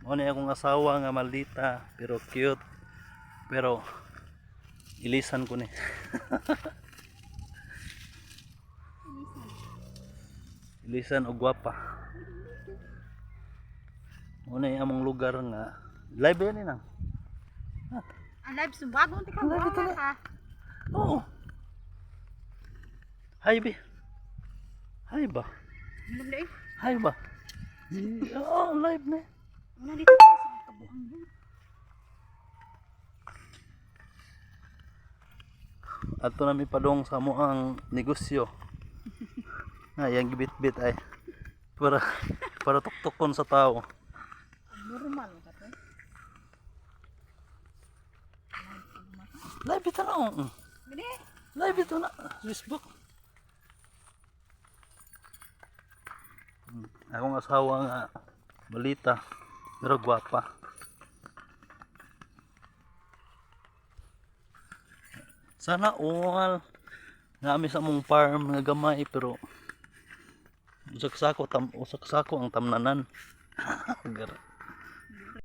Mo ni akong asawa nga maldita pero cute. Pero ilisan ko ni. Ilisan og gwapa. Mo ni among lugar nga live yan nang. Ang live sumbagong tika mo ka. Oo. Hi be. Hi ba? Ano ba eh? Hi ba? Oo, live na. Una dito sa kabuang yun. Ato na mi padong sa moang negosyo. Yang gibit-bit ay para tuktukon sa tao. Normal ka to. Live ito na. Gede. Live ito na. Facebook. Akong asawa nga balita pero gwapa. Sana all nami sa mong farm nga gamay pero usak sako ang tamnanan.